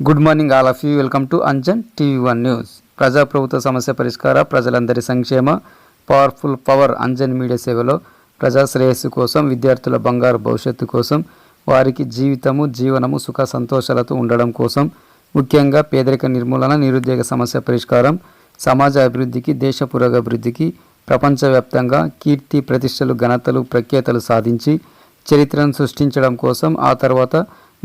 Good morning all of you. Welcome to Anjan TV one news. ప్రజాప్రభుత్వ సమస్య పరిష్కార, ప్రజలందరి సంక్షేమ, పవర్ఫుల్ పవర్ అంజన్ మీడియా సేవలో ప్రజా శ్రేయస్సు కోసం, విద్యార్థుల బంగారు భవిష్యత్తు కోసం, వారికి జీవనము సుఖ సంతోషాలతో ఉండడం కోసం, ముఖ్యంగా పేదరిక నిర్మూలన, నిరుద్యోగ సమస్య పరిష్కారం, సమాజ అభివృద్ధికి, దేశ పురోగభివృద్ధికి, ప్రపంచవ్యాప్తంగా కీర్తి ప్రతిష్టలు, ఘనతలు, ప్రఖ్యాతలు సాధించి చరిత్రను సృష్టించడం కోసం, ఆ తర్వాత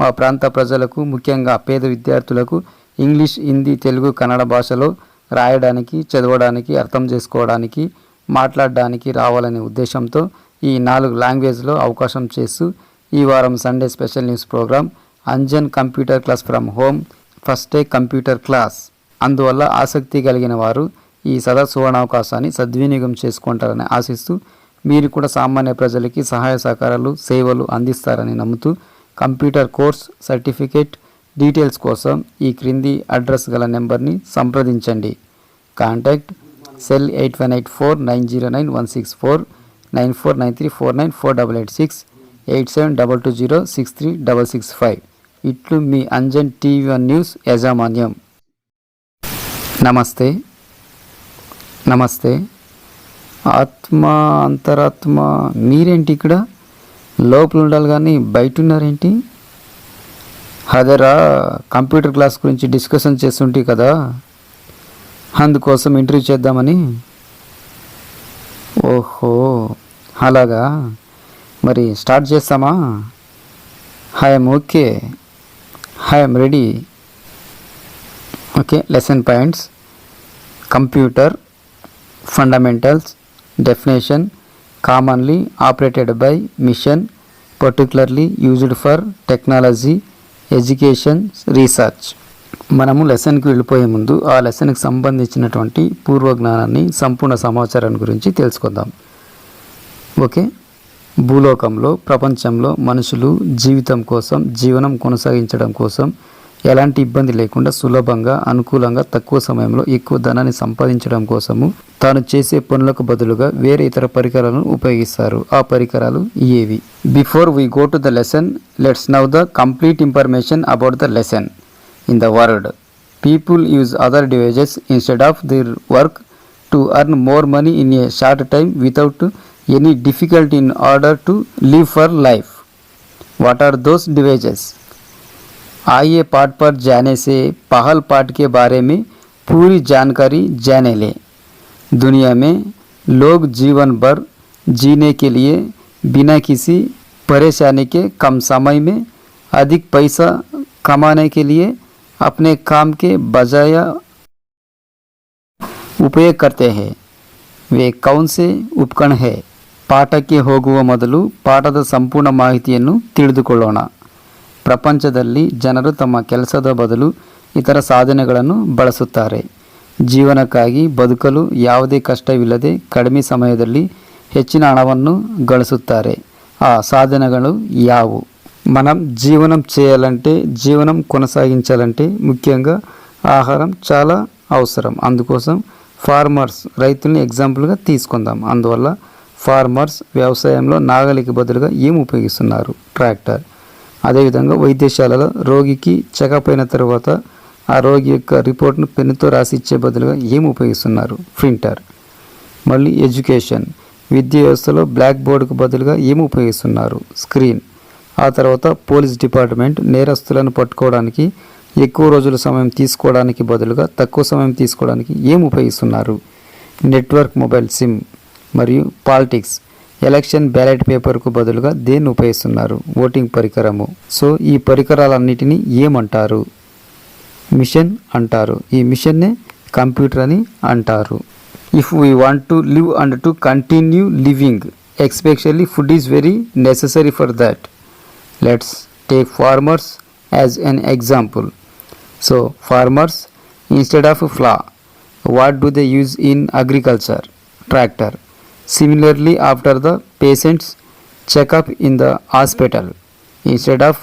మా ప్రాంత ప్రజలకు, ముఖ్యంగా పేద విద్యార్థులకు ఇంగ్లీష్, హిందీ, తెలుగు, కన్నడ భాషలో రాయడానికి, చదవడానికి, అర్థం చేసుకోవడానికి, మాట్లాడడానికి రావాలనే ఉద్దేశంతో ఈ 4 లాంగ్వేజ్లో అవకాశం చేస్తూ ఈ వారం Sunday special news program Anjan computer class from home first day computer class. అందువల్ల ఆసక్తి కలిగిన వారు ఈ సదా సువర్ణావకాశాన్ని సద్వినియోగం చేసుకుంటారని ఆశిస్తూ, మీరు కూడా సామాన్య ప్రజలకి సహాయ సహకారాలు, సేవలు అందిస్తారని నమ్ముతూ, కంప్యూటర్ కోర్స్ సర్టిఫికేట్ డీటెయిల్స్ కోసం ఈ క్రింది అడ్రస్ గల నెంబర్ని సంప్రదించండి. Contact cell 8184909164, 9493494886, 8722063665. ఇట్లు మీ అంజన్ టీవీ1 న్యూస్ యాజమాన్యం. నమస్తే. ఆత్మ, అంతరాత్మ మీరేంటి ఇక్కడ లోపల ఉండాలి కానీ బయట ఉన్నారేంటి? అదరా కంప్యూటర్ క్లాస్ గురించి డిస్కషన్ చేస్తుంటే కదా, అందుకోసం ఇంటర్వ్యూ చేద్దామని. ఓహో అలాగా, మరి స్టార్ట్ చేస్తామా? I'm okay, I'm ready. Okay, lesson points: computer fundamentals, definition, commonly operated by mission, particularly used for technology, education, research. మనము లెసన్కి వెళ్ళిపోయే ముందు ఆ లెసన్కి సంబంధించినటువంటి పూర్వజ్ఞానాన్ని, సంపూర్ణ సమాచారాన్ని గురించి తెలుసుకుందాం. ఓకే, భూలోకంలో, ప్రపంచంలో మనుషులు జీవితం కోసం, జీవనం కొనసాగించడం కోసం, ఎలాంటి ఇబ్బంది లేకుండా సులభంగా, అనుకూలంగా, తక్కువ సమయంలో ఎక్కువ ధనాన్ని సంపాదించడం కోసము తాను చేసే పనులకు బదులుగా వేరే ఇతర పరికరాలను ఉపయోగిస్తారు. ఆ పరికరాలు ఏవి? Before we go to the lesson, let's know the complete information about the lesson. In the world, people use other devices instead of their work to earn more money in a short time without any difficulty in order to live for life. What are those devices? आइए पाठ पर जाने से पहल पाठ के बारे में पूरी जानकारी जाने लें. दुनिया में लोग जीवन भर जीने के लिए बिना किसी परेशानी के कम समय में अधिक पैसा कमाने के लिए अपने काम के बजाय उपयोग करते हैं. वे कौन से उपकरण है? ಪಾಠಕ್ಕೆ ಹೋಗುವ ಮೊದಲು ಪಾಠದ ಸಂಪೂರ್ಣ ಮಾಹಿತಿಯನ್ನು ತಿಳಿದುಕೊಳ್ಳೋಣ. ಪ್ರಪಂಚದಲ್ಲಿ ಜನರು ತಮ್ಮ ಕೆಲಸದ ಬದಲು ಇತರ ಸಾಧನಗಳನ್ನು ಬಳಸುತ್ತಾರೆ. ಜೀವನಕ್ಕಾಗಿ ಬದುಕಲು ಯಾವುದೇ ಕಷ್ಟವಿಲ್ಲದೆ ಕಡಿಮೆ ಸಮಯದಲ್ಲಿ ಹೆಚ್ಚಿನ ಹಣವನ್ನು ಗಳಿಸುತ್ತಾರೆ. ఆ సాధనಗಳು ಯಾವುವು? మనం జీవనం చేయాలంటే, జీవనం కొనసాగించాలంటే ముఖ్యంగా ఆహారం చాలా అవసరం. అందుకోసం ఫార్మర్స్, రైతుల్ని ఎగ్జాంపుల్గా తీసుకుందాం. అందువల్ల ఫార్మర్స్ వ్యవసాయంలో నాగలికి బదులుగా ఏం ఉపయోగిస్తున్నారు? ట్రాక్టర్. అదేవిధంగా వైద్యశాలలో రోగికి చెకప్ అయిన తర్వాత ఆ రోగి యొక్క రిపోర్ట్ను పెన్నుతో రాసి ఇచ్చే బదులుగా ఏం ఉపయోగిస్తున్నారు? ప్రింటర్. మళ్ళీ ఎడ్యుకేషన్, విద్యా వ్యవస్థలో బ్లాక్ బోర్డుకు బదులుగా ఏం ఉపయోగిస్తున్నారు? స్క్రీన్. ఆ తర్వాత పోలీస్ డిపార్ట్మెంట్ నేరస్తులను పట్టుకోవడానికి ఎక్కువ రోజుల సమయం తీసుకోవడానికి బదులుగా తక్కువ సమయం తీసుకోవడానికి ఏం ఉపయోగిస్తున్నారు? Network mobile SIM. మరియు పాలిటిక్స్, ఎలక్షన్ బ్యాలెట్ పేపర్కు బదులుగా దేన్ని ఉపయోగిస్తున్నారు? ఓటింగ్ పరికరము. సో ఈ పరికరాలన్నిటినీ ఏమంటారు? మిషన్ అంటారు. ఈ మిషన్నే కంప్యూటర్ అని అంటారు. If we want to live and to continue living, especially food is very necessary for that. Let's take farmers as an example. So farmers instead of ఫ్లా, what do they use in agriculture? Tractor. Similarly, after the patient's checkup in the hospital, instead of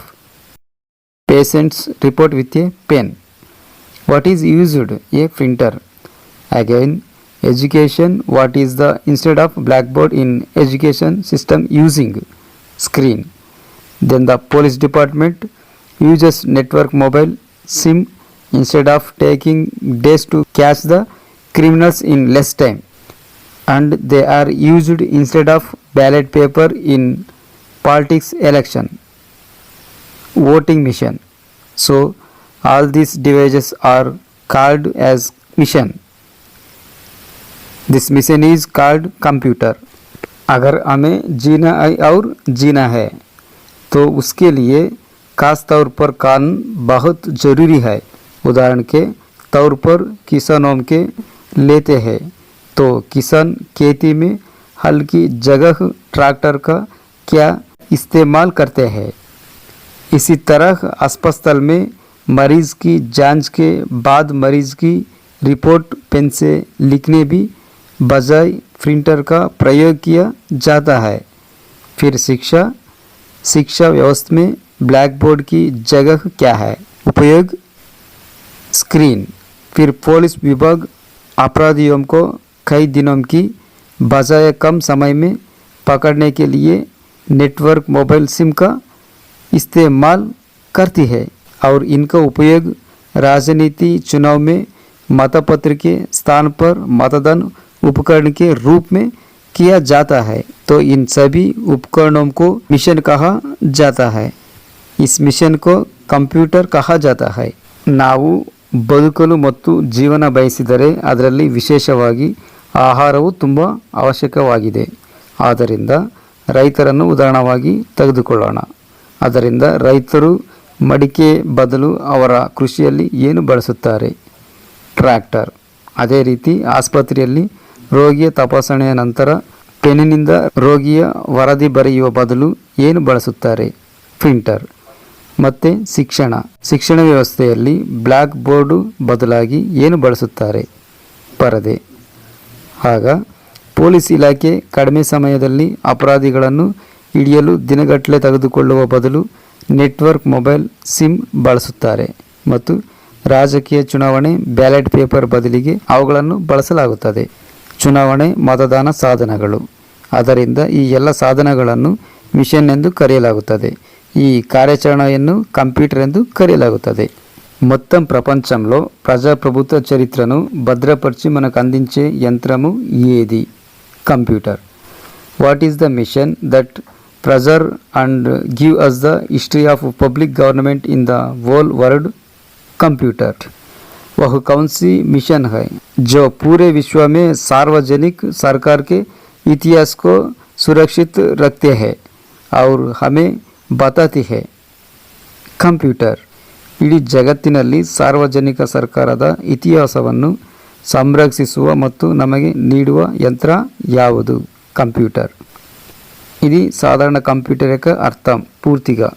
patient's report with a pen, what is used? A printer. Again, education, what is the instead of blackboard in education system using? Screen. Then the police department uses network mobile SIM instead of taking days to catch the criminals in less time, and they are used instead of ballot paper in politics election voting machine. So all these devices are called as machine. This machine is called computer. अगर हमें जीना है और जीना है तो उसके लिए खास तौर पर कानून बहुत ज़रूरी है। उदाहरण के तौर पर किसानों के लेते हैं तो किसान खेती में हल की जगह ट्रैक्टर का क्या इस्तेमाल करते हैं। इसी तरह अस्पताल में मरीज़ की जांच के बाद मरीज़ की रिपोर्ट पेन से लिखने भी बजाय प्रिंटर का प्रयोग किया जाता है। फिर शिक्षा व्यवस्था में ब्लैक बोर्ड की जगह क्या है? उपयोग स्क्रीन। फिर पुलिस विभाग अपराधियों को कई दिनों की बजाय कम समय में पकड़ने के लिए नेटवर्क मोबाइल सिम का इस्तेमाल करती है और इनका उपयोग राजनीति चुनाव में मतपत्र के स्थान पर मतदान उपकरण के रूप में किया जाता है। तो इन सभी उपकरणों को मिशन कहा जाता है। इस मिशन को ಕಂಪ್ಯೂಟರ್ कहा जाता है। ನಾವು ಬದುಕಲು ಮತ್ತು ಜೀವನ ಬಯಸಿದರೆ ಅದರಲ್ಲಿ ವಿಶೇಷವಾಗಿ ಆಹಾರವು ತುಂಬ ಅವಶ್ಯಕವಾಗಿದೆ। ಆದ್ದರಿಂದ ರೈತರನ್ನು ಉದಾಹರಣವಾಗಿ ತೆಗೆದುಕೊಳ್ಳೋಣ। ಅದರಿಂದ ರೈತರು ಮಡಿಕೆ ಬದಲು ಅವರ ಕೃಷಿಯಲ್ಲಿ ಏನು ಬಳಸುತ್ತಾರೆ? ಟ್ರ್ಯಾಕ್ಟರ್। ಅದೇ ರೀತಿ ಆಸ್ಪತ್ರೆಯಲ್ಲಿ ರೋಗಿಯ ತಪಾಸಣೆಯ ನಂತರ ಪೆನ್ನಿನಿಂದ ರೋಗಿಯ ವರದಿ ಬರೆಯುವ ಬದಲು ಏನು ಬಳಸುತ್ತಾರೆ? ಪ್ರಿಂಟರ್। ಮತ್ತು ಶಿಕ್ಷಣ ವ್ಯವಸ್ಥೆಯಲ್ಲಿ ಬ್ಲ್ಯಾಕ್ ಬೋರ್ಡು ಬದಲಾಗಿ ಏನು ಬಳಸುತ್ತಾರೆ? ಪರದೆ। ಆಗ ಪೊಲೀಸ್ ಇಲಾಖೆ ಕಡಿಮೆ ಸಮಯದಲ್ಲಿ ಅಪರಾಧಿಗಳನ್ನು ಹಿಡಿಯಲು ದಿನಗಟ್ಟಲೆ ತೆಗೆದುಕೊಳ್ಳುವ ಬದಲು ನೆಟ್ವರ್ಕ್ ಮೊಬೈಲ್ ಸಿಮ್ ಬಳಸುತ್ತಾರೆ ಮತ್ತು ರಾಜಕೀಯ ಚುನಾವಣೆ ಬ್ಯಾಲೆಟ್ ಪೇಪರ್ ಬದಲಿಗೆ ಅವುಗಳನ್ನು ಬಳಸಲಾಗುತ್ತದೆ। ಚುನಾವಣೆ ಮತದಾನ ಸಾಧನಗಳು। ಅದರಿಂದ ಈ ಎಲ್ಲ ಸಾಧನಗಳನ್ನು ಮಿಷನ್ ಎಂದು కరియలాగుತ್ತದೆ। ఈ కార్యాచరణను కంప్యూటర్ ಎಂದು కరియలాగుತ್ತದೆ। మొత్తం ప్రపంచంలో ప్రజాప్రభుత్వ చరిత్రను భద్రపరిచి మనకు అందించే యంత్రము ఏది? Computer. What is the machine that preserve and give us the history of public government in the whole world? Computer. वह कौन सी मिशन है जो पूरे विश्व में सार्वजनिक सरकार के इतिहास को सुरक्षित रखते हैं और हमें बताती है? ಕಂಪ್ಯೂಟರ್। ಇಡೀ ಜಗತ್ತಿನಲ್ಲಿ ಸಾರ್ವಜನಿಕ ಸರ್ಕಾರದ ಇತಿಹಾಸವನ್ನು ಸಂರಕ್ಷಿಸುವ ಮತ್ತು ನಮಗೆ ನೀಡುವ ಯಂತ್ರ ಯಾವುದು? కంప్యూటర్। ఇది సాధారణ కంప్యూటర్ యొక్క అర్థం పూర్తిగా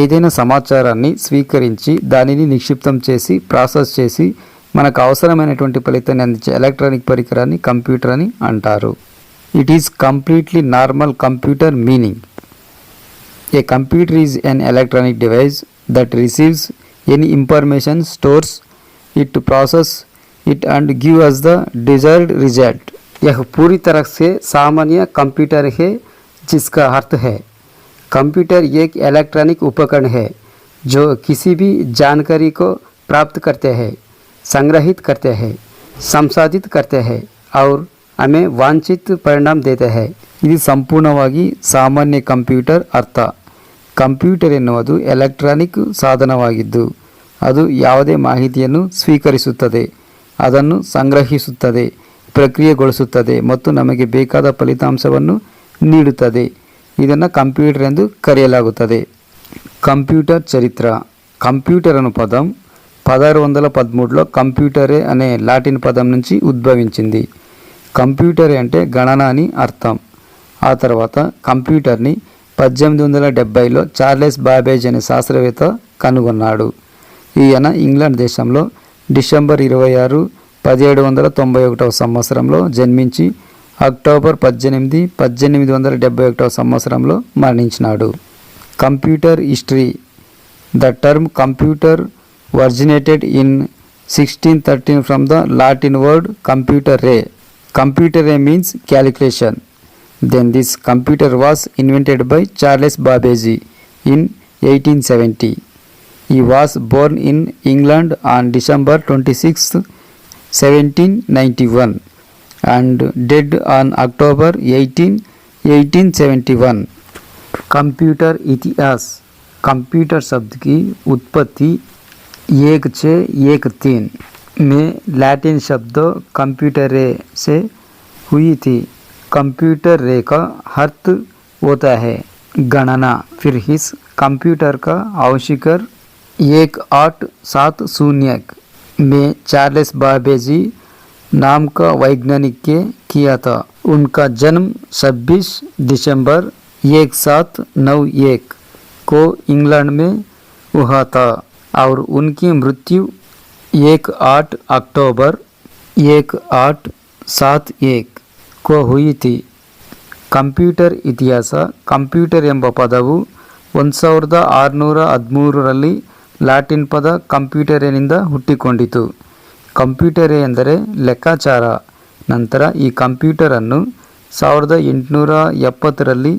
ఏదైనా సమాచారాన్ని స్వీకరించి దానిని నిక్షిప్తం చేసి ప్రాసెస్ చేసి మనకు అవసరమైనటువంటి ఫలితాన్ని అందించే ఎలక్ట్రానిక్ పరికరాన్ని కంప్యూటర్ అని అంటారు। It is completely normal computer meaning a computer is an electronic device that receives any information stores it process it and give us the desired result. यह पूरी तरह से सामान्य कंप्यूटर है जिसका अर्थ है कंप्यूटर एक इलेक्ट्रॉनिक उपकरण है जो किसी भी जानकारी को प्राप्त करते हैं, संग्रहित करते हैं, संसाधित करते हैं और हमें वांछित परिणाम देते हैं। ಇದು ಸಂಪೂರ್ಣವಾಗಿ ಸಾಮಾನ್ಯ ಕಂಪ್ಯೂಟರ್ ಅರ್ಥ। ಕಂಪ್ಯೂಟರ್ ಎನ್ನುವುದು ಎಲೆಕ್ಟ್ರಾನಿಕ್ ಸಾಧನವಾಗಿದ್ದು ಅದು ಯಾವುದೇ ಮಾಹಿತಿಯನ್ನು ಸ್ವೀಕರಿಸುತ್ತದೆ, ಅದನ್ನು ಸಂಗ್ರಹಿಸುತ್ತದೆ, ಪ್ರಕ್ರಿಯೆಗೊಳಿಸುತ್ತದೆ ಮತ್ತು ನಮಗೆ ಬೇಕಾದ ಫಲಿತಾಂಶವನ್ನು ನೀಡುತ್ತದೆ। ಇದನ್ನು కంప్యూటర్ ಎಂದು కరియలాగుತ್ತದೆ। కంప్యూటర్ చరిత్ర। కంప్యూటర్ అను పదం 1613లో కంప్యూటరే అనే లాటిన్ పదం నుంచి ఉద్భవించింది। కంప్యూటర్ అంటే గణన అని అర్థం। ఆ తర్వాత కంప్యూటర్ని 1870లో చార్లెస్ బాబేజ్ అనే శాస్త్రవేత్త కనుగొన్నాడు। ఈయన ఇంగ్లాండ్ దేశంలో డిసెంబర్ 26, 1791 సంవత్సరంలో జన్మించి అక్టోబర్ 18, 1871 సంవత్సరంలో మరణించినాడు। Computer history. The term computer originated in 1613 from the Latin word computere. Computere means calculation. Then this computer was invented by Charles Babbage in 1870. He was born in England on December 26, 1791 and died on October 18, 1871. Computer इतिहास। Computer शब्द की उत्पत्ति 1613 में Latin शब्द कंप्यूटरे से हुई थी। Computer रे का अर्थ होता है गणना। फिर इस कंप्यूटर का आविष्कार 1870 में चार्ल्स बाबेज नाम का वैज्ञानिक के किया था। उनका जन्म 26 दिसंबर 1791 को इंग्लैंड में हुआ था और उनकी मृत्यु 18 अक्टूबर 1871 को हुई थी। ಕಂಪ್ಯೂಟರ್ ಇತಿಹಾಸ। ಕಂಪ್ಯೂಟರ್ ಎಂಬ ಪದವು 1613ರಲ್ಲಿ ಲ್ಯಾಟಿನ್ ಪದ ಕಂಪ್ಯೂಟರಿನಿಂದ ಹುಟ್ಟಿಕೊಂಡಿತು. ಕಂಪ್ಯೂಟರ್ ಎಂದರೆ ಲೆಕ್ಕಾಚಾರ. ನಂತರ ಈ ಕಂಪ್ಯೂಟರನ್ನು 1870ರಲ್ಲಿ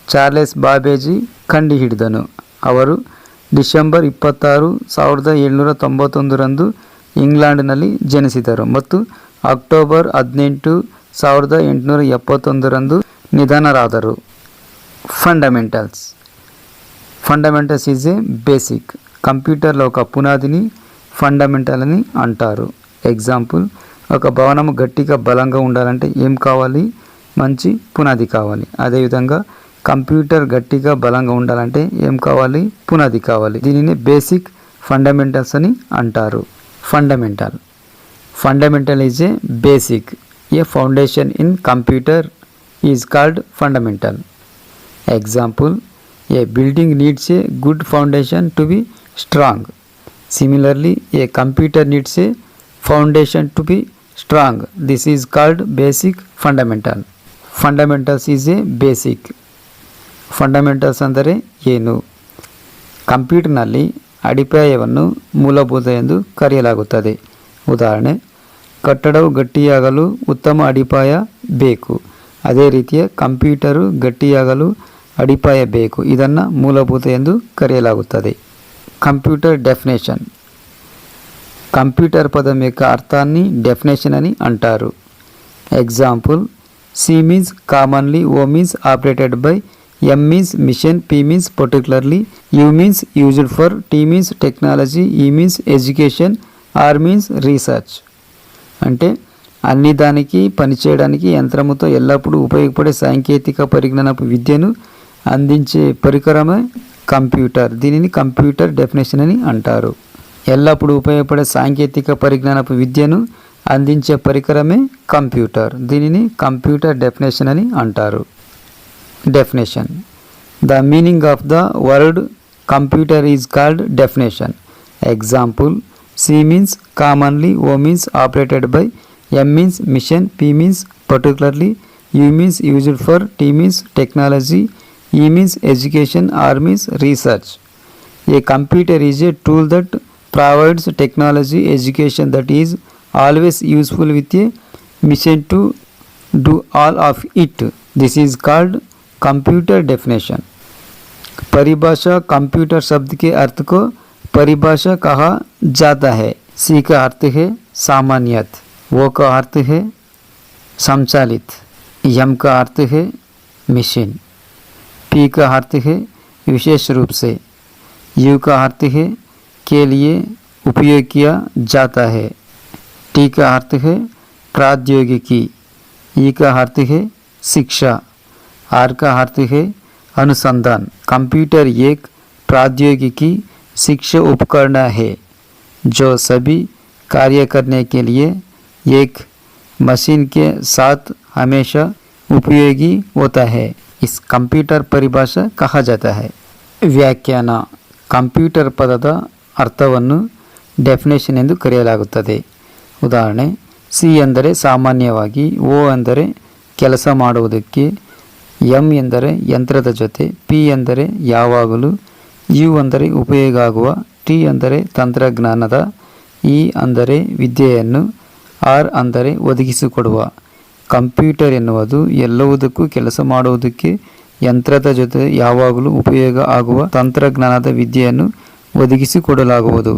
ಚಾರ್ಲೆಸ್ ಬಾಬೇಜಿ ಕಂಡುಹಿಡಿದನು. ಅವರು ಡಿಸೆಂಬರ್ 26, 1791ರಂದು ಇಂಗ್ಲೆಂಡ್ನಲ್ಲಿ ಜನಿಸಿದರು ಮತ್ತು ಅಕ್ಟೋಬರ್ 18, 1871ರಂದು ನಿಧನರಾದರು. Fundamentals. Fundamentals is a basic. కంప్యూటర్లో ఒక పునాదిని ఫండమెంటల్ అని అంటారు. ఎగ్జాంపుల్, ఒక భవనం గట్టిగా బలంగా ఉండాలంటే ఏం కావాలి? మంచి పునాది కావాలి. అదేవిధంగా కంప్యూటర్ గట్టిగా బలంగా ఉండాలంటే ఏం కావాలి? పునాది కావాలి. దీనిని బేసిక్ ఫండమెంటల్స్ అని అంటారు. Fundamental. Fundamental is a basic. A foundation in computer is called fundamental. Example, a building needs a good foundation to be strong. Similarly, a computer needs a foundation to be strong. This is called basic fundamental. Fundamentals is a basic. Fundamentals ಅಂದರೆ ಏನು? ಕಂಪ್ಯೂಟರ್ನಲ್ಲಿ ಅಡಿಪಾಯವನ್ನು ಮೂಲಭೂತ ಎಂದು ಕರೆಯಲಾಗುತ್ತದೆ. ಉದಾಹರಣೆ, ಕಟ್ಟಡವು ಗಟ್ಟಿಯಾಗಲು ಉತ್ತಮ ಅಡಿಪಾಯ ಬೇಕು. ಅದೇ ರೀತಿಯ ಕಂಪ್ಯೂಟರು ಗಟ್ಟಿಯಾಗಲು ಅಡಿಪಾಯ ಬೇಕು. ಇದನ್ನು ಮೂಲಭೂತ ಎಂದು కరెయలాగుತ್ತದೆ. Computer definition. కంప్యూటర్ పదం యొక్క అర్థాన్ని డెఫినేషన్ అని అంటారు. Example, C means commonly, O means operated by, M means machine, P means particularly, U means used for, T means technology, E means education, R means research. అంటే అన్ని దానికి పనిచేయడానికి యంత్రముతో ఎల్లప్పుడూ ఉపయోగపడే సాంకేతిక పరిజ్ఞానపు విద్యను అందించే పరికరమే కంప్యూటర్. దీనిని కంప్యూటర్ డెఫినేషన్ అని అంటారు. ఎల్లప్పుడూ ఉపయోగపడే సాంకేతిక పరిజ్ఞానపు విద్యను అందించే పరికరమే కంప్యూటర్. దీనిని కంప్యూటర్ డెఫినేషన్ అని అంటారు. Definition. The meaning of the word computer is called definition. Example, C means commonly, O means operated by, M means mission, P means particularly, U means used for, T means technology, E means education, R means research. A computer is a tool that provides technology, education that is always useful with a mission to do all of it. This is called computer definition. परिभाषा. Computer शब्द के अर्थ को परिभाषा कहा जाता है. सी का अर्थ है सामान्यत, वो का अर्थ है संचालित, यम का अर्थ है मशीन, पी का अर्थ है विशेष रूप से, यू का अर्थ है के लिए उपयोग किया जाता है, टी का अर्थ है प्रौद्योगिकी, ई का अर्थ है शिक्षा, आर का अर्थ है अनुसंधान. कंप्यूटर एक प्रौद्योगिकी शिक्षा उपकरण है जो सभी कार्य करने के लिए एक मशीन के साथ हमेशा उपयोगी होता है. इस कंप्यूटर परिभाषा कहा जाता है. ವ್ಯಾಖ್ಯಾನ. ಕಂಪ್ಯೂಟರ್ ಪದದ ಅರ್ಥವನ್ನು ಡೆಫಿನೇಷನ್ ಎಂದು ಕರೆಯಲಾಗುತ್ತದೆ. ಉದಾಹರಣೆ, ಸಿ ಎಂದರೆ ಸಾಮಾನ್ಯವಾಗಿ, ಓ ಎಂದರೆ ಕೆಲಸ ಮಾಡುವುದಕ್ಕೆ, ಎಂ ಎಂದರೆ ಯಂತ್ರದ ಜೊತೆ, ಪಿ ಎಂದರೆ ಯಾವಾಗಲೂ, ಯು ಅಂದರೆ ಉಪಯೋಗ ಆಗುವ, ಟಿ ಅಂದರೆ ತಂತ್ರಜ್ಞಾನದ, ಇ ಅಂದರೆ ವಿದ್ಯೆಯನ್ನು, ಆರ್ ಅಂದರೆ ಒದಗಿಸಿಕೊಡುವ. ಕಂಪ್ಯೂಟರ್ ಎನ್ನುವುದು ಎಲ್ಲವುದಕ್ಕೂ ಕೆಲಸ ಮಾಡುವುದಕ್ಕೆ, ಯಂತ್ರದ ಜೊತೆ ಯಾವಾಗಲೂ ಉಪಯೋಗ ಆಗುವ ತಂತ್ರಜ್ಞಾನದ ವಿದ್ಯೆಯನ್ನು ಒದಗಿಸಿಕೊಡಲಾಗುವುದು.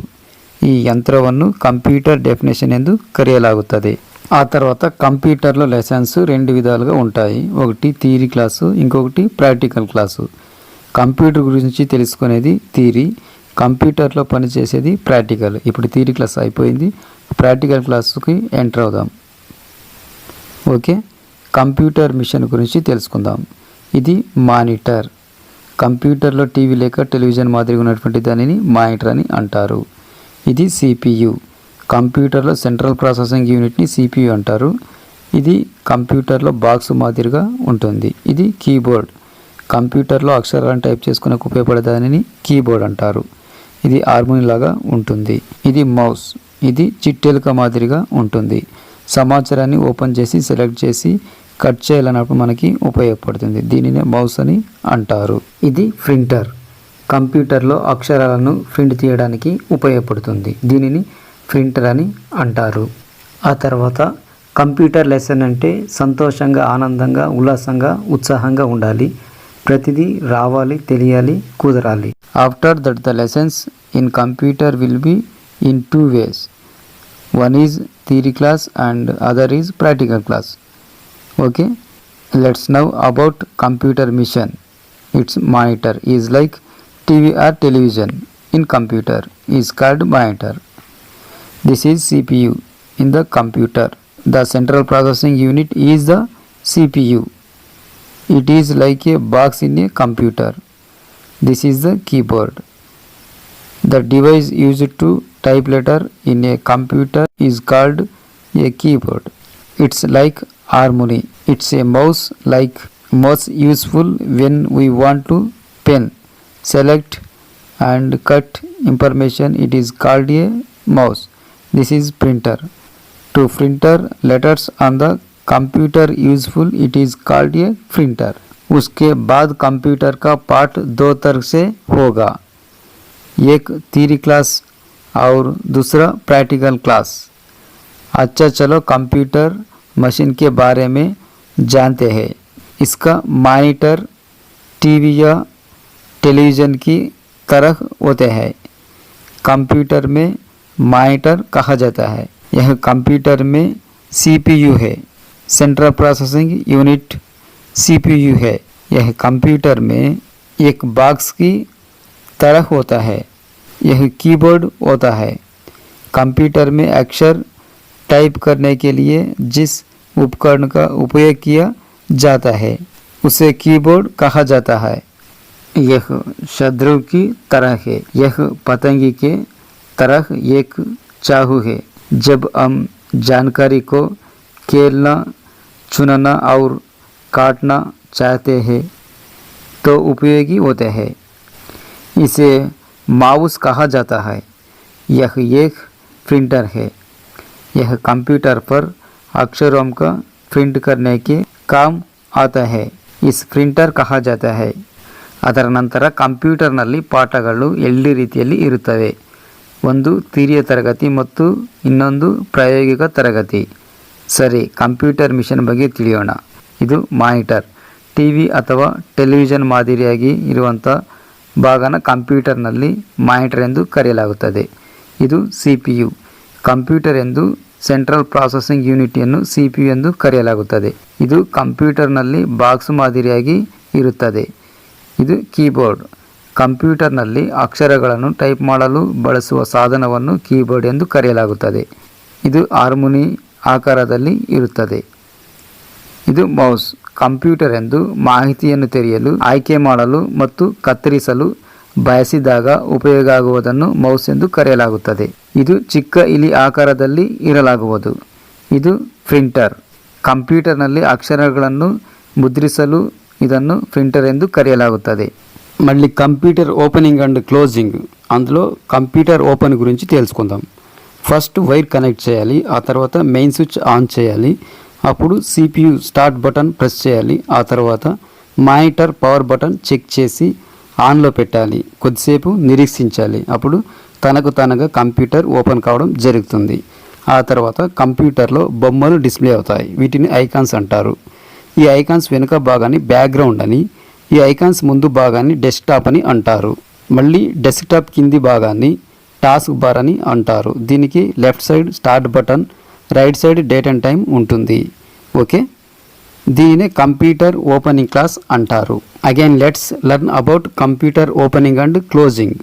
ಈ ಯಂತ್ರವನ್ನು కంప్యూటర్ డెఫినేషన్ ಎಂದು కరెయలాగుతది. ఆ తర్వాత కంప్యూటర్లో లెసన్స్ రెండు విధాలుగా ఉంటాయి. ఒకటి థియరీ క్లాసు, ఇంకొకటి ప్రాక్టికల్ క్లాసు. కంప్యూటర్ గురించి తెలుసుకునేది థియరీ, కంప్యూటర్లో పనిచేసేది ప్రాక్టికల్. ఇప్పుడు థియరీ క్లాస్ అయిపోయింది, ప్రాక్టికల్ క్లాసుకి ఎంటర్ అవుదాం. ఓకే, కంప్యూటర్ మిషన్ గురించి తెలుసుకుందాం. ఇది మానిటర్. కంప్యూటర్లో టీవీ లేక టెలివిజన్ మాదిరిగా ఉన్నటువంటి దానిని మానిటర్ అని అంటారు. ఇది సిపియు. కంప్యూటర్లో సెంట్రల్ ప్రాసెసింగ్ యూనిట్ని సిపియు అంటారు. ఇది కంప్యూటర్లో బాక్స్ మాదిరిగా ఉంటుంది. ఇది కీబోర్డ్. కంప్యూటర్లో అక్షరాలను టైప్ చేసుకునేకి ఉపయోగపడే దానిని కీబోర్డ్ అంటారు. ఇది హార్మోని లాగా ఉంటుంది. ఇది మౌస్. ఇది చిట్టెలుక మాదిరిగా ఉంటుంది. సమాచారాన్ని ఓపెన్ చేసి సెలెక్ట్ చేసి కట్ చేయాలన్నప్పుడు మనకి ఉపయోగపడుతుంది. దీనినే మౌస్ అని అంటారు. ఇది ప్రింటర్. కంప్యూటర్లో అక్షరాలను ప్రింట్ తీయడానికి ఉపయోగపడుతుంది. దీనిని ప్రింటర్ అని అంటారు. ఆ తర్వాత కంప్యూటర్ లెసన్ అంటే సంతోషంగా, ఆనందంగా, ఉల్లాసంగా, ఉత్సాహంగా ఉండాలి. ప్రతిదీ రావాలి, తెలియాలి, కుదరాలి. After that the lessons in computer will be in 2 ways. One is theory class and other is practical class. Okay, let's know about computer mission. Its monitor is like TV or television. In computer is called monitor. This is CPU in the computer. The central processing unit is the CPU. It is like a box in a computer. This is the keyboard. The device used to type letter in a computer is called a keyboard. It's like harmony. It's a mouse, like most useful when we want to pen, select and cut information. It is called a mouse. This is printer. To printer letters on the computer useful, it is called a printer. उसके बाद computer का part 2 तरह से होगा, एक theory class और दूसरा practical class. अच्छा, चलो कंप्यूटर मशीन के बारे में जानते हैं. इसका मॉनिटर टीवी या टेलीविज़न की तरह होते हैं. कंप्यूटर में मॉनिटर कहा जाता है. यह कंप्यूटर में सीपीयू है, सेंट्रल प्रोसेसिंग यूनिट सीपीयू है. यह कंप्यूटर में एक बॉक्स की तरह होता है. यह कीबोर्ड होता है. कंप्यूटर में अक्षर टाइप करने के लिए जिस उपकरण का उपयोग किया जाता है उसे कीबोर्ड कहा जाता है. यह शत्रु की तरह है. यह पतंगी के तरह एक चाकू है. जब हम जानकारी को खेलना, चुनना और काटना चाहते हैं तो उपयोगी होते हैं. इसे माउस कहा जाता है. यह एक प्रिंटर है. यह कंप्यूटर पर अक्षरों का प्रिंट करने के काम आता है. इस प्रिंटर कहा जाता है. ಅದರ ನಂತರ ಕಂಪ್ಯೂಟರ್ನಲ್ಲಿ ಪಾಠಗಳು 2 ರೀತಿಯಲ್ಲಿ ಇರುತ್ತವೆ. ಒಂದು ಥಿಯರಿಯ ತರಗತಿ ಮತ್ತು ಇನ್ನೊಂದು ಪ್ರಾಯೋಗಿಕ ತರಗತಿ. ಸರಿ, ಕಂಪ್ಯೂಟರ್ ಮಿಷನ್ ಬಗ್ಗೆ ತಿಳಿಯೋಣ. ಇದು ಮಾನಿಟರ್. ಟಿವಿ ಅಥವಾ ಟೆಲಿವಿಷನ್ ಮಾದರಿಯಾಗಿ ಇರುವಂಥ ಭಾಗನ ಕಂಪ್ಯೂಟರ್ನಲ್ಲಿ ಮಾನಿಟರ್ ಎಂದು ಕರೆಯಲಾಗುತ್ತದೆ. ಇದು ಸಿಪಿಯು. ಕಂಪ್ಯೂಟರ್ ಎಂದು ಸೆಂಟ್ರಲ್ ಪ್ರಾಸೆಸಿಂಗ್ ಯೂನಿಟಿಯನ್ನು ಸಿಪಿಯು ಎಂದು ಕರೆಯಲಾಗುತ್ತದೆ. ಇದು ಕಂಪ್ಯೂಟರ್ನಲ್ಲಿ ಬಾಕ್ಸ್ ಮಾದರಿಯಾಗಿ ಇರುತ್ತದೆ. ಇದು ಕೀಬೋರ್ಡ್. ಕಂಪ್ಯೂಟರ್ನಲ್ಲಿ ಅಕ್ಷರಗಳನ್ನು ಟೈಪ್ ಮಾಡಲು ಬಳಸುವ ಸಾಧನವನ್ನು ಕೀಬೋರ್ಡ್ ಎಂದು ಕರೆಯಲಾಗುತ್ತದೆ. ಇದು ಹಾರ್ಮೋನಿ ಆಕಾರದಲ್ಲಿ ಇರುತ್ತದೆ. ಇದು ಮೌಸ್. ಕಂಪ್ಯೂಟರ್ ಎಂದು ಮಾಹಿತಿಯನ್ನು ತೆರೆಯಲು, ಆಯ್ಕೆ ಮಾಡಲು ಮತ್ತು ಕತ್ತರಿಸಲು ಬಯಸಿದಾಗ ಉಪಯೋಗ ಆಗುವುದನ್ನು ಮೌಸ್ ಎಂದು ಕರೆಯಲಾಗುತ್ತದೆ. ಇದು ಚಿಕ್ಕ ಇಲಿ ಆಕಾರದಲ್ಲಿ ಇರಲಾಗುವುದು. ಇದು ಪ್ರಿಂಟರ್. ಕಂಪ್ಯೂಟರ್ನಲ್ಲಿ ಅಕ್ಷರಗಳನ್ನು ಮುದ್ರಿಸಲು ಇದನ್ನು ప్రింటర్ ಎಂದು కరెయలాగుతుంది. మళ్ళీ కంప్యూటర్ ఓపెనింగ్ అండ్ క్లోజింగ్. అందులో కంప్యూటర్ ఓపెన్ గురించి తెలుసుకుందాం. ఫస్ట్ వైర్ కనెక్ట్ చేయాలి. ఆ తర్వాత మెయిన్ స్విచ్ ఆన్ చేయాలి. అప్పుడు సిపియు స్టార్ట్ బటన్ ప్రెస్ చేయాలి. ఆ తర్వాత మానిటర్ పవర్ బటన్ చెక్ చేసి ఆన్లో పెట్టాలి. కొద్దిసేపు నిరీక్షించాలి. అప్పుడు తనకు తానుగా కంప్యూటర్ ఓపెన్ కావడం జరుగుతుంది. ఆ తర్వాత కంప్యూటర్లో బొమ్మలు డిస్ప్లే అవుతాయి. వీటిని ఐకాన్స్ అంటారు. ఈ ఐకాన్స్ వెనుక భాగాన్ని బ్యాక్గ్రౌండ్ అని, ఈ ఐకాన్స్ ముందు భాగాన్ని డెస్క్టాప్ అని అంటారు. మళ్ళీ డెస్క్టాప్ కింది భాగాన్ని టాస్క్ బార్ అని అంటారు. దీనికి left side start button, right side date and time ఉంటుంది. ఓకే, దీనినే కంప్యూటర్ ఓపెనింగ్ క్లాస్ అంటారు. Again let's learn about computer opening and closing.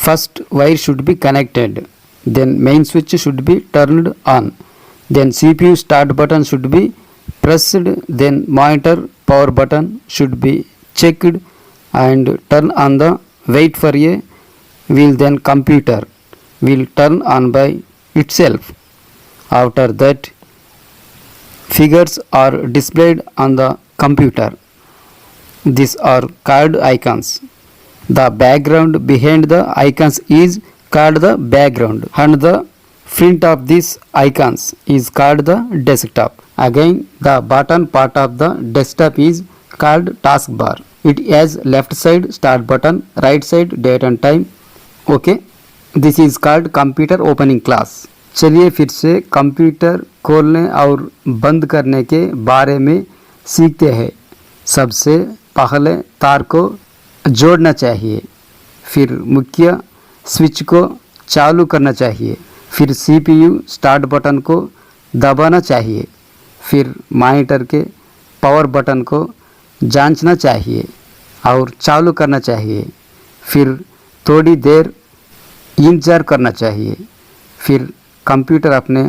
First wire should be connected, then main switch should be turned on, then CPU start button should be pressed, then monitor power button should be checked and turn on the wait for a will, then computer will turn on by itself. After that, figures are displayed on the computer. These are called icons. The background behind the icons is called the background and the print of these icons is called the desktop. Again, the bottom part of the desktop is called taskbar. It has left side start button, right side date and time. Okay, this is called computer opening class. चलिए फिर से computer खोलने और बंद करने के बारे में सीखते हैं. सबसे पहले तार को जोड़ना चाहिए, फिर मुख्य स्विच को चालू करना चाहिए, फिर CPU स्टार्ट बटन को दबाना चाहिए, फिर मॉनिटर के पावर बटन को जांचना चाहिए और चालू करना चाहिए, फिर थोड़ी देर इंतज़ार करना चाहिए, फिर कंप्यूटर अपने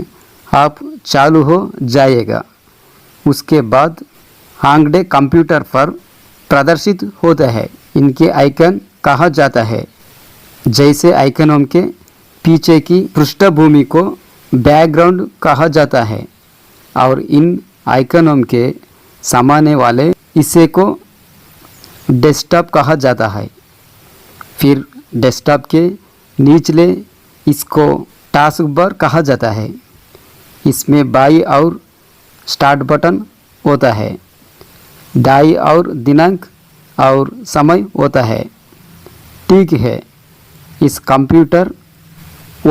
आप चालू हो जाएगा. उसके बाद आंकड़े कंप्यूटर पर प्रदर्शित होता है. इनके आइकन कहा जाता है. जैसे आइकनों के पीछे की पृष्ठभूमि को बैकग्राउंड कहा जाता है और इन आइकनों के सामने वाले हिस्से को डेस्कटॉप कहा जाता है. फिर डेस्कटॉप के निचले इसको टास्क बार कहा जाता है. इसमें बाई और स्टार्ट बटन होता है, दाई और दिनांक और समय होता है. ठीक है, इस कंप्यूटर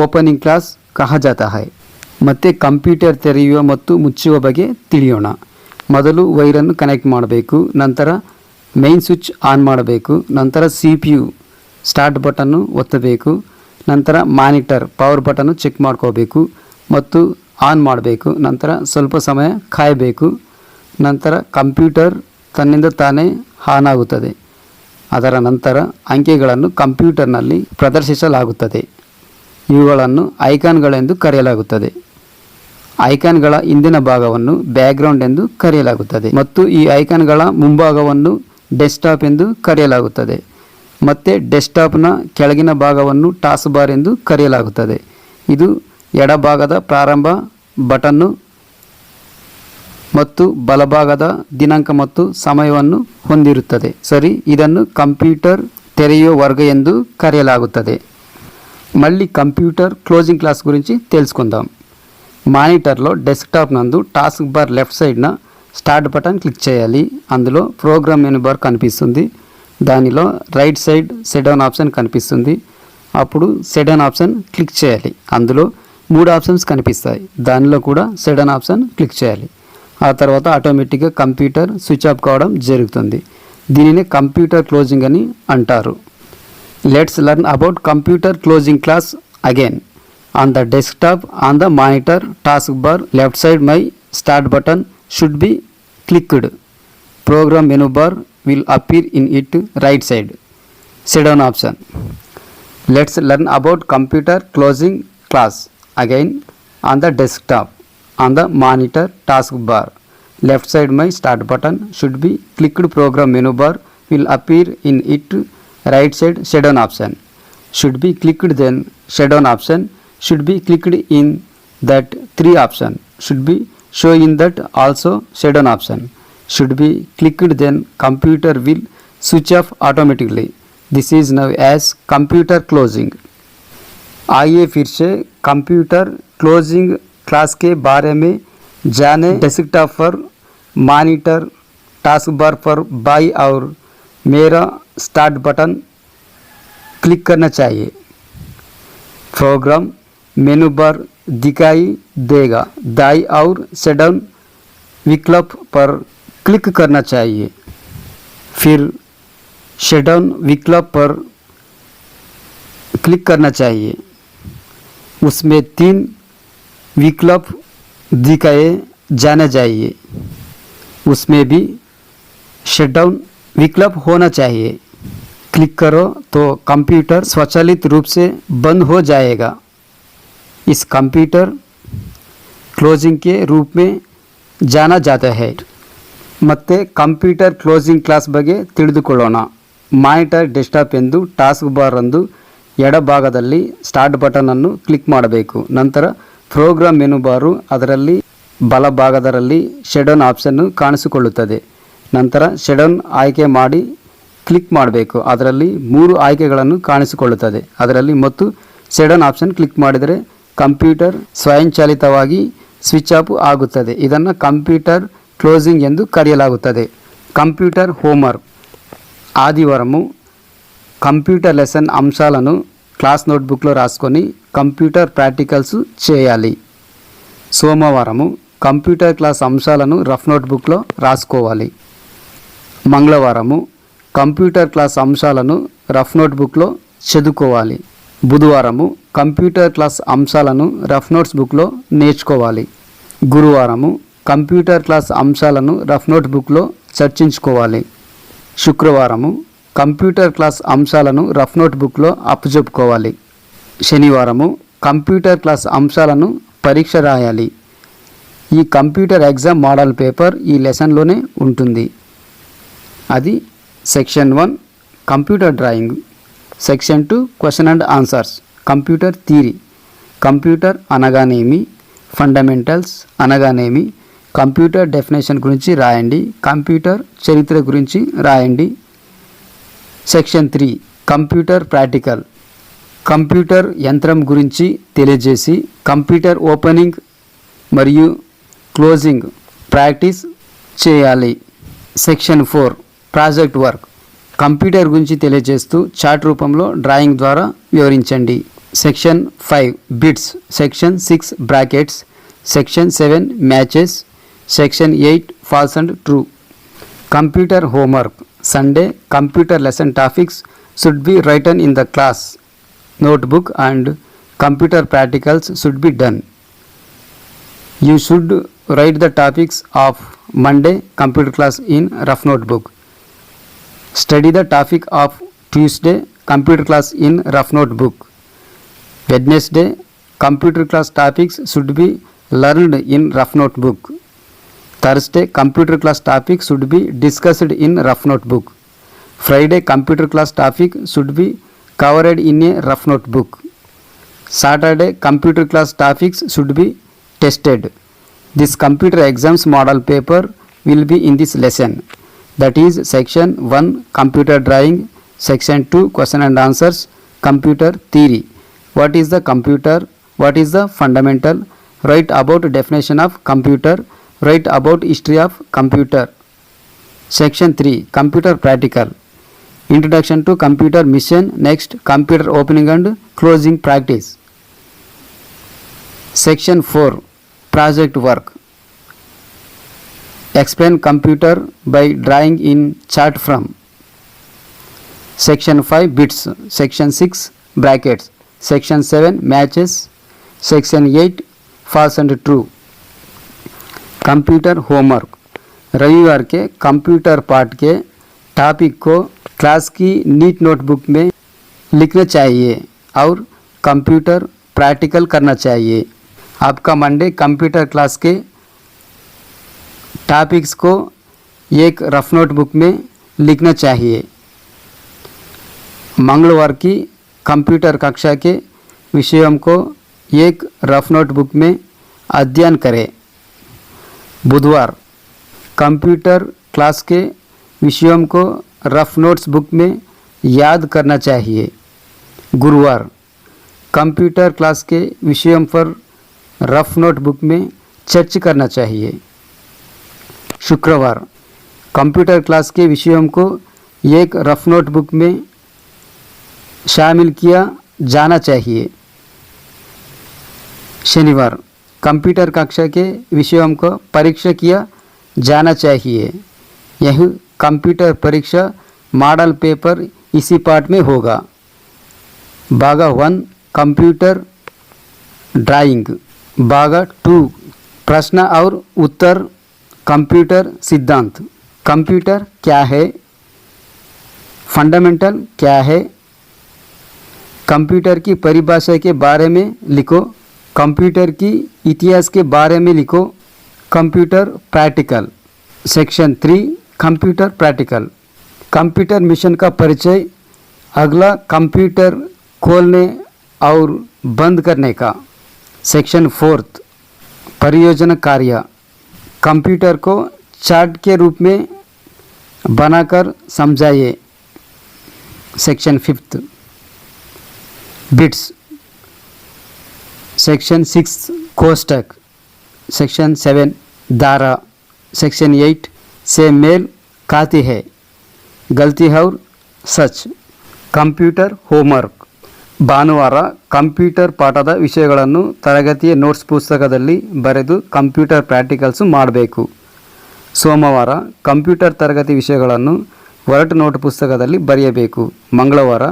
ಓಪನಿಂಗ್ ಕ್ಲಾಸ್ ಕಹಾ ಜಾತಾ ಹೈ. ಮತ್ತೆ ಕಂಪ್ಯೂಟರ್ ತೆರೆಯುವ ಮತ್ತು ಮುಚ್ಚುವ ಬಗ್ಗೆ ತಿಳಿಯೋಣ. ಮೊದಲು ವೈರನ್ನು ಕನೆಕ್ಟ್ ಮಾಡಬೇಕು, ನಂತರ ಮೇನ್ ಸ್ವಿಚ್ ಆನ್ ಮಾಡಬೇಕು, ನಂತರ CPU ಸ್ಟಾರ್ಟ್ ಬಟನ್ನು ಒತ್ತಬೇಕು, ನಂತರ ಮಾನಿಟರ್ ಪವರ್ ಬಟನ್ನು ಚೆಕ್ ಮಾಡ್ಕೋಬೇಕು ಮತ್ತು ಆನ್ ಮಾಡಬೇಕು, ನಂತರ ಸ್ವಲ್ಪ ಸಮಯ ಕಾಯಬೇಕು, ನಂತರ ಕಂಪ್ಯೂಟರ್ ತನ್ನಿಂದ ತಾನೇ ಆನ್ ಆಗುತ್ತದೆ. ಅದರ ನಂತರ ಅಂಕೆಗಳನ್ನು ಕಂಪ್ಯೂಟರ್ನಲ್ಲಿ ಪ್ರದರ್ಶಿಸಲಾಗುತ್ತದೆ. ಇವುಗಳನ್ನು ಐಕಾನ್ಗಳೆಂದು ಕರೆಯಲಾಗುತ್ತದೆ. ಐಕಾನ್ಗಳ ಹಿಂದಿನ ಭಾಗವನ್ನು ಬ್ಯಾಕ್ಗ್ರೌಂಡ್ ಎಂದು ಕರೆಯಲಾಗುತ್ತದೆ ಮತ್ತು ಈ ಐಕಾನ್ಗಳ ಮುಂಭಾಗವನ್ನು ಡೆಸ್ಕ್ಟಾಪ್ ಎಂದು ಕರೆಯಲಾಗುತ್ತದೆ. ಮತ್ತು ಡೆಸ್ಕ್ಟಾಪ್ನ ಕೆಳಗಿನ ಭಾಗವನ್ನು ಟಾಸ್ಕ್ ಬಾರ್ ಎಂದು ಕರೆಯಲಾಗುತ್ತದೆ. ಇದು ಎಡಭಾಗದ ಪ್ರಾರಂಭ ಬಟನ್ನು ಮತ್ತು ಬಲಭಾಗದ ದಿನಾಂಕ ಮತ್ತು ಸಮಯವನ್ನು ಹೊಂದಿರುತ್ತದೆ. ಸರಿ, ಇದನ್ನು ಕಂಪ್ಯೂಟರ್ ತೆರೆಯುವ ವರ್ಗ ಎಂದು కరెయలాగుತ್ತದೆ. మళ్ళీ కంప్యూటర్ క్లోజింగ్ క్లాస్ గురించి తెలుసుకుందాం. మానిటర్లో డెస్క్టాప్ నందు టాస్క్ బార్ లెఫ్ట్ సైడ్న స్టార్ట్ బటన్ క్లిక్ చేయాలి. అందులో ప్రోగ్రామ్ మెనూ బార్ కనిపిస్తుంది. దానిలో right side shut down option కనిపిస్తుంది. అప్పుడు సెట్ డౌన్ ఆప్షన్ క్లిక్ చేయాలి. అందులో 3 ఆప్షన్స్ కనిపిస్తాయి. దానిలో కూడా సెట్ డౌన్ ఆప్షన్ క్లిక్ చేయాలి. ఆ తర్వాత ఆటోమేటిక్గా కంప్యూటర్ స్విచ్ ఆఫ్ కావడం జరుగుతుంది. దీనిని కంప్యూటర్ క్లోజింగ్ అని అంటారు. Let's learn about computer closing class again. On the desktop, on the monitor taskbar left side, my start button should be clicked. Program menu bar will appear in it right side. Sit down option. Let's learn about computer closing class. Again, on the desktop, on the monitor taskbar left side, my start button should be clicked. Program menu bar will appear in it right side. Sit down option should be clicked, then sit down option should be clicked in that 3 option should be show in that also sit down option should be clicked, then computer will switch off automatically. This is now as computer closing. आइए फिर से computer closing class के बारे में जाने. Desktop पर monitor task bar पर by और मेरा स्टार्ट बटन क्लिक करना चाहिए. प्रोग्राम मेनू बार दिखाई देगा. दाई और सेट डाउन विकल्प पर क्लिक करना चाहिए. फिर शट डाउन विकल्प पर क्लिक करना चाहिए। उसमें 3 विकल्प दिखाए जाना चाहिए, उसमें भी शटडाउन विकल्प होना चाहिए। क्लिक करो तो कंप्यूटर स्वचालित रूप से बंद हो जाएगा। इस कंप्यूटर क्लोजिंग के रूप में जाना जाता है। ಮತ್ತೆ ಕಂಪ್ಯೂಟರ್ ಕ್ಲೋಸಿಂಗ್ ಕ್ಲಾಸ್ ಬಗ್ಗೆ ತಿಳಿದುಕೊಳ್ಳೋಣ। ಮಾನಿಟರ್ ಡೆಸ್ಕ್ಟಾಪ್ ಎಂದು ಟಾಸ್ಕ್ ಬಾರ್ ಅಂದು ಎಡಭಾಗದಲ್ಲಿ ಸ್ಟಾರ್ಟ್ ಬಟನ್ ಅನ್ನು ಕ್ಲಿಕ್ ಮಾಡಬೇಕು। ನಂತರ ಪ್ರೋಗ್ರಾಮ್ ಮೆನು ಬಾರು ಅದರಲ್ಲಿ ಬಲಭಾಗದಲ್ಲಿ ಶೆಡೌನ್ ಆಪ್ಷನ್ ಕಾಣಿಸಿಕೊಳ್ಳುತ್ತದೆ। ನಂತರ ಶೆಡೌನ್ ಆಯ್ಕೆ ಮಾಡಿ ಕ್ಲಿಕ್ ಮಾಡಬೇಕು। ಅದರಲ್ಲಿ 3 ಆಯ್ಕೆಗಳನ್ನು ಕಾಣಿಸಿಕೊಳ್ಳುತ್ತದೆ। ಅದರಲ್ಲಿ ಮತ್ತು ಶೆಡೌನ್ ಆಪ್ಷನ್ ಕ್ಲಿಕ್ ಮಾಡಿದರೆ ಕಂಪ್ಯೂಟರ್ ಸ್ವಯಂಚಾಲಿತವಾಗಿ ಸ್ವಿಚ್ ಆಫ್ ಆಗುತ್ತದೆ। ಇದನ್ನು ಕಂಪ್ಯೂಟರ್ క్లోజింగ్ ಎಂದು కరియలాగుతుంది। కంప్యూటర్ హోంవర్క్ ఆదివారము కంప్యూటర్ లెసన్ అంశాలను క్లాస్ నోట్బుక్లో రాసుకొని కంప్యూటర్ ప్రాక్టికల్స్ చేయాలి। సోమవారము కంప్యూటర్ క్లాస్ అంశాలను రఫ్ నోట్బుక్లో రాసుకోవాలి। మంగళవారము కంప్యూటర్ క్లాస్ అంశాలను రఫ్ నోట్బుక్లో చదువుకోవాలి। బుధవారము కంప్యూటర్ క్లాస్ అంశాలను రఫ్ నోట్స్ బుక్లో నేర్చుకోవాలి। గురువారము కంప్యూటర్ క్లాస్ అంశాలను రఫ్ నోట్ బుక్లో చర్చించుకోవాలి। శుక్రవారము కంప్యూటర్ క్లాస్ అంశాలను రఫ్ నోట్ బుక్లో అప్పచెప్పుకోవాలి। శనివారము కంప్యూటర్ క్లాస్ అంశాలను పరీక్ష రాయాలి। ఈ కంప్యూటర్ ఎగ్జామ్ మోడల్ పేపర్ ఈ లెసన్లోనే ఉంటుంది। అది section 1 computer drawing, section 2 question and answers, computer theory, computer అనగానేమి, ఫండమెంటల్స్ అనగానేమి, కంప్యూటర్ డెఫినేషన్ గురించి రాయండి, కంప్యూటర్ చరిత్ర గురించి రాయండి। సెక్షన్ 3 కంప్యూటర్ ప్రాక్టికల్, కంప్యూటర్ యంత్రం గురించి తెలియజేసి కంప్యూటర్ ఓపెనింగ్ మరియు క్లోజింగ్ ప్రాక్టీస్ చేయాలి। సెక్షన్ 4 ప్రాజెక్ట్ వర్క్, కంప్యూటర్ గురించి తెలియజేస్తూ చార్ట్ రూపంలో డ్రాయింగ్ ద్వారా వివరించండి। Section 5 bits, section 6 brackets, section 7 matches, section 8 false and true. Computer homework Sunday computer lesson topics should be written in the class notebook and computer practicals should be done. You should write the topics of Monday computer class in rough notebook. Study the topic of Tuesday computer class in rough notebook. Wednesday computer class topics should be learned in rough notebook. Thursday computer class topic should be discussed in rough notebook. Friday computer class topic should be covered in a rough notebook. Saturday computer class topics should be tested. This computer exams model paper will be in this lesson, that is section 1 computer drawing, section 2 question and answers, computer theory. What is the computer? What is the fundamental? Write about definition of computer. Write about history of computer. Section 3 computer practical, introduction to computer mission. Next computer opening and closing practice. Section 4 project work, explain computer by drawing in chart from. Section 5 bits, section 6 brackets, section 7 matches, section 8 false and true. Computer homework, रविवार के computer part के topic को class की NEET notebook में लिखना चाहिए और computer practical करना चाहिए। आपका मंडे कंप्यूटर क्लास के टॉपिक्स को एक रफ नोटबुक में लिखना चाहिए। मंगलवार की कंप्यूटर कक्षा के विषयों को एक रफ नोटबुक में अध्ययन करें। बुधवार कंप्यूटर क्लास के विषयों को रफ नोट्स बुक में याद करना चाहिए। गुरुवार कंप्यूटर क्लास के विषयों पर रफ नोट बुक में चर्चा करना चाहिए। शुक्रवार कंप्यूटर क्लास के विषयों को एक रफ नोट बुक में शामिल किया जाना चाहिए। शनिवार कंप्यूटर कक्षा के विषयों को परीक्षा किया जाना चाहिए। यह कंप्यूटर परीक्षा मॉडल पेपर इसी पार्ट में होगा। भाग 1 कंप्यूटर ड्राइंग, भाग 2 प्रश्न और उत्तर कंप्यूटर सिद्धांत। कंप्यूटर क्या है, फंडामेंटल क्या है, कंप्यूटर की परिभाषा के बारे में लिखो, कंप्यूटर की इतिहास के बारे में लिखो। Computer practical, section 3 computer practical. Computer mission का परिचय। अगला कंप्यूटर खोलने और बंद करने का। सेक्शन 4 परियोजना कार्य। कंप्यूटर को चार्ट के रूप में बनाकर समझाइए। Section 5 bits. सेक्शन 6 कोष्टक। सेक्शन 7 धारा। सेक्शन 8 से मेल खाती है, गलती और सच। Computer homework. ಭಾನುವಾರ ಕಂಪ್ಯೂಟರ್ ಪಾಠದ ವಿಷಯಗಳನ್ನು ತರಗತಿಯ ನೋಟ್ಸ್ ಪುಸ್ತಕದಲ್ಲಿ ಬರೆದು ಕಂಪ್ಯೂಟರ್ ಪ್ರಾಕ್ಟಿಕಲ್ಸು ಮಾಡಬೇಕು. ಸೋಮವಾರ ಕಂಪ್ಯೂಟರ್ ತರಗತಿ ವಿಷಯಗಳನ್ನು ಒರಟು ನೋಟ್ ಪುಸ್ತಕದಲ್ಲಿ ಬರೆಯಬೇಕು. ಮಂಗಳವಾರ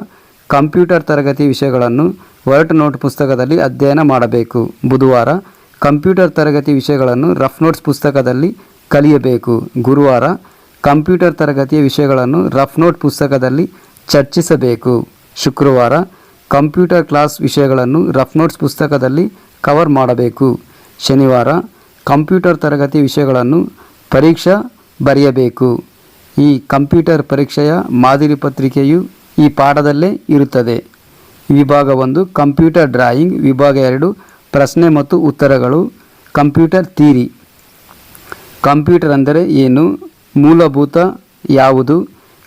ಕಂಪ್ಯೂಟರ್ ತರಗತಿ ವಿಷಯಗಳನ್ನು ಒರಟು ನೋಟ್ ಪುಸ್ತಕದಲ್ಲಿ ಅಧ್ಯಯನ ಮಾಡಬೇಕು. ಬುಧವಾರ ಕಂಪ್ಯೂಟರ್ ತರಗತಿ ವಿಷಯಗಳನ್ನು ರಫ್ ನೋಟ್ಸ್ ಪುಸ್ತಕದಲ್ಲಿ ಕಲಿಯಬೇಕು. ಗುರುವಾರ ಕಂಪ್ಯೂಟರ್ ತರಗತಿಯ ವಿಷಯಗಳನ್ನು ರಫ್ ನೋಟ್ ಪುಸ್ತಕದಲ್ಲಿ ಚರ್ಚಿಸಬೇಕು. ಶುಕ್ರವಾರ ಕಂಪ್ಯೂಟರ್ ಕ್ಲಾಸ್ ವಿಷಯಗಳನ್ನು ರಫ್ ನೋಟ್ಸ್ ಪುಸ್ತಕದಲ್ಲಿ ಕವರ್ ಮಾಡಬೇಕು. ಶನಿವಾರ ಕಂಪ್ಯೂಟರ್ ತರಗತಿ ವಿಷಯಗಳನ್ನು ಪರೀಕ್ಷಾ ಬರೆಯಬೇಕು. ಈ ಕಂಪ್ಯೂಟರ್ ಪರೀಕ್ಷೆಯ ಮಾದರಿ ಪತ್ರಿಕೆಯು ಈ ಪಾಠದಲ್ಲೇ ಇರುತ್ತದೆ. ವಿಭಾಗ 1 ಕಂಪ್ಯೂಟರ್ ಡ್ರಾಯಿಂಗ್, ವಿಭಾಗ 2 ಪ್ರಶ್ನೆ ಮತ್ತು ಉತ್ತರಗಳು. Computer theory. ಕಂಪ್ಯೂಟರ್ ಅಂದರೆ ಏನು, ಮೂಲಭೂತ ಯಾವುದು,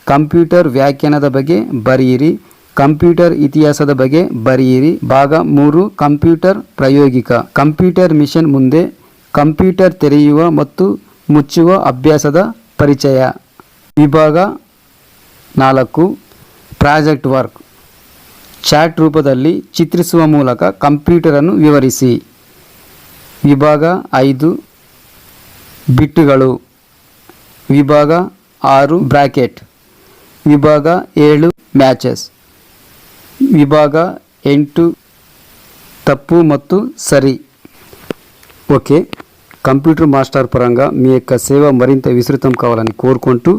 ಕಂಪ್ಯೂಟರ್ ವ್ಯಾಖ್ಯಾನದ ಬಗ್ಗೆ ಬರೆಯಿರಿ, ಕಂಪ್ಯೂಟರ್ ಇತಿಹಾಸದ ಬಗ್ಗೆ ಬರೆಯಿರಿ. ಭಾಗ 3 ಕಂಪ್ಯೂಟರ್ ಪ್ರಾಯೋಗಿಕ. ಕಂಪ್ಯೂಟರ್ ಮಿಷನ್ ಮುಂದೆ ಕಂಪ್ಯೂಟರ್ ತೆರೆಯುವ ಮತ್ತು ಮುಚ್ಚುವ ಅಭ್ಯಾಸದ ಪರಿಚಯ. ವಿಭಾಗ 4 ಪ್ರಾಜೆಕ್ಟ್ ವರ್ಕ್. ಚಾರ್ಟ್ ರೂಪದಲ್ಲಿ ಚಿತ್ರಿಸುವ ಮೂಲಕ ಕಂಪ್ಯೂಟರನ್ನು ವಿವರಿಸಿ. ವಿಭಾಗ 5 ಬಿಟ್ಟುಗಳು. ವಿಭಾಗ 6 ಬ್ರಾಕೆಟ್. ವಿಭಾಗ 7 ಮ್ಯಾಚಸ್. విభాగ 8 తప్పు ಮತ್ತು సరి. ఓకే, కంప్యూటర్ మాస్టర్ పరంగా మీ యొక్క సేవ మరింత విస్తృతం కావాలని కోరుకుంటూ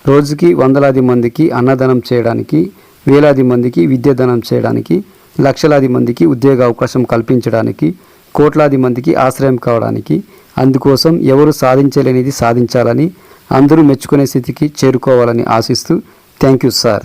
రోజుకి వందలాది మందికి అన్నదానం చేయడానికి, వేలాది మందికి విద్యాదానం చేయడానికి, లక్షలాది మందికి ఉద్యోగ అవకాశం కల్పించడానికి, కోట్లాది మందికి ఆశ్రయం కావడానికి, అందుకోసం ఎవరు సాధించలేనిది సాధించాలని, అందరూ మెచ్చుకునే స్థితికి చేరుకోవాలని ఆశిస్తూ థ్యాంక్ యూ సార్.